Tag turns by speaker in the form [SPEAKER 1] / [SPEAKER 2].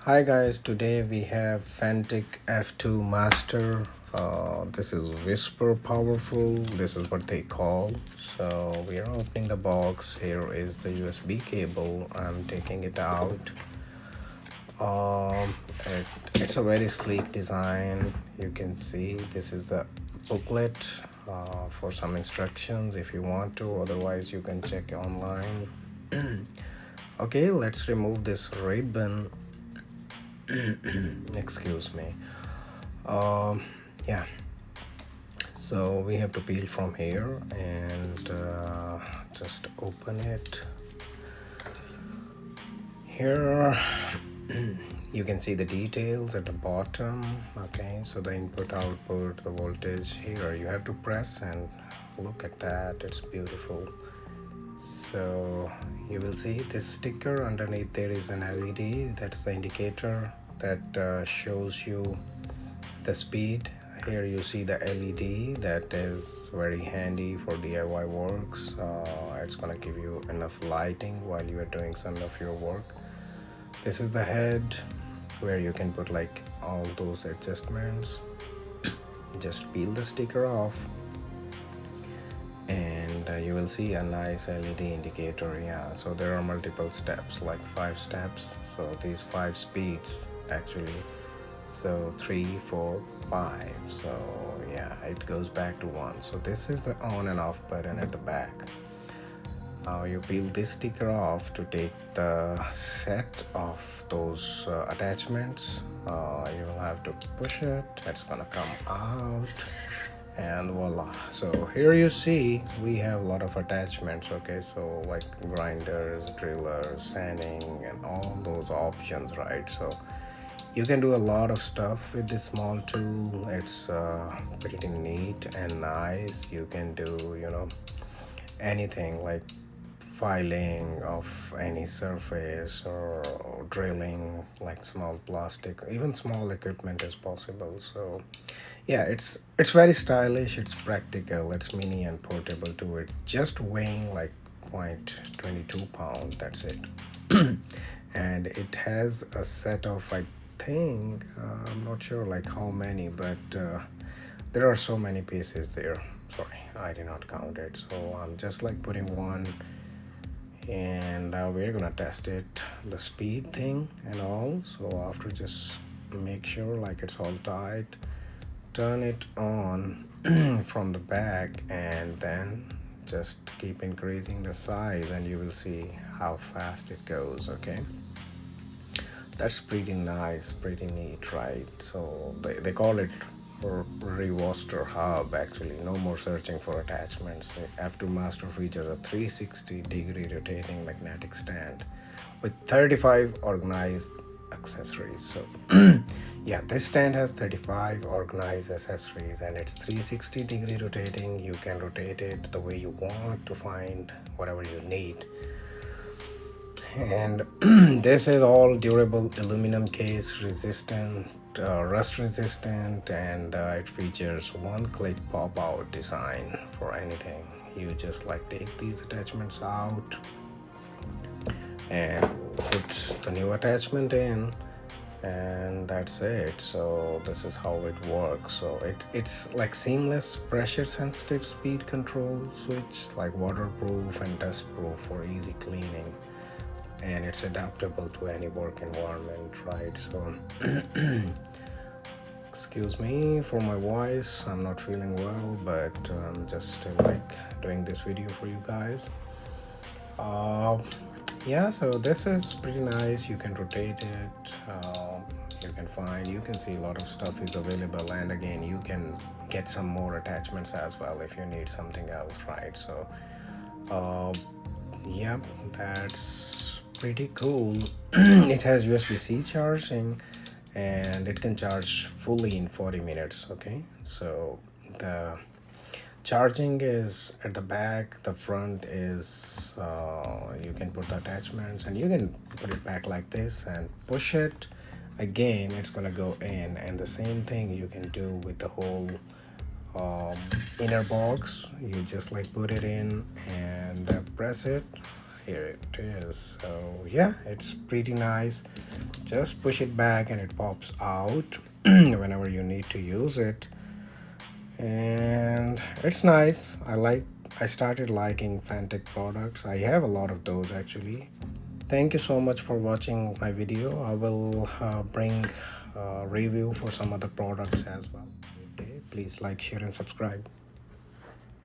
[SPEAKER 1] Hi guys, today we have Fanttik F2 Master. This is Whisper Powerful, this is what they call. So we are opening the box. Here is the USB cable. I'm taking it out. Um, it's a very sleek design. You can see this is the booklet for some instructions if you want to. Otherwise, you can check online. Okay, let's remove this ribbon. Excuse me. Yeah, so we have to peel from here and just open it. Here you can see the details at the bottom. Okay, so the input output, the voltage. Here you have to press and look at that, it's beautiful. So you will see this sticker underneath. There is an LED, that's the indicator that shows you the speed. Here you see the LED, that is very handy for DIY works. It's gonna give you enough lighting while you are doing some of your work. This is the head where you can put like all those adjustments. Just peel the sticker off and you will see a nice LED indicator. Yeah, so there are multiple steps, like 5 steps. So these 5 speeds actually, so 3, 4, 5. So yeah, it goes back to 1. So this is the on and off button at the back. Now you peel this sticker off to take the set of those attachments. You will have to push it, it's gonna come out, and voila. So here you see we have a lot of attachments. Okay, so like grinders, drillers, sanding, and all those options, right? So you can do a lot of stuff with this small tool. It's pretty neat and nice. You can do, anything like filing of any surface or drilling like small plastic, even small equipment is possible. So yeah, it's very stylish, it's practical, it's mini and portable too. It just weighing like 0.22 pound, that's it. And it has a set of, I think, I'm not sure like how many, but there are so many pieces there. Sorry, I did not count it, so I'm just like putting one, and we're gonna test it, the speed thing and all. So after, just make sure like it's all tight, turn it on from the back, and then just keep increasing the size and you will see how fast it goes. Okay, that's pretty nice, pretty neat, right? So they call it Revostor Hub. Actually, no more searching for attachments. F2 Master features a 360-degree rotating magnetic stand with 35 organized accessories. So yeah, this stand has 35 organized accessories and it's 360-degree rotating. You can rotate it the way you want to find whatever you need. And this is all durable aluminum case, resistant, rust resistant, and it features one click pop out design for anything. You just like take these attachments out and put the new attachment in, and that's it. So this is how it works. So it's like seamless, pressure sensitive speed control switch, like waterproof and dust proof for easy cleaning, and it's adaptable to any work environment, right? So excuse me for my voice, I'm not feeling well, but I'm just still like doing this video for you guys. Yeah, so this is pretty nice. You can rotate it, you can see a lot of stuff is available, and again you can get some more attachments as well if you need something else, right? So yeah, that's pretty cool. It has USB-C charging and it can charge fully in 40 minutes. Okay, so the charging is at the back, the front is you can put the attachments and you can put it back like this and push it again, it's gonna go in. And the same thing you can do with the whole inner box. You just like put it in and press it, here it is. So yeah, it's pretty nice. Just push it back and it pops out whenever you need to use it, and it's nice. I started liking Fanttik products. I have a lot of those actually. Thank you so much for watching my video. I will bring a review for some other products as well. Please like, share and subscribe.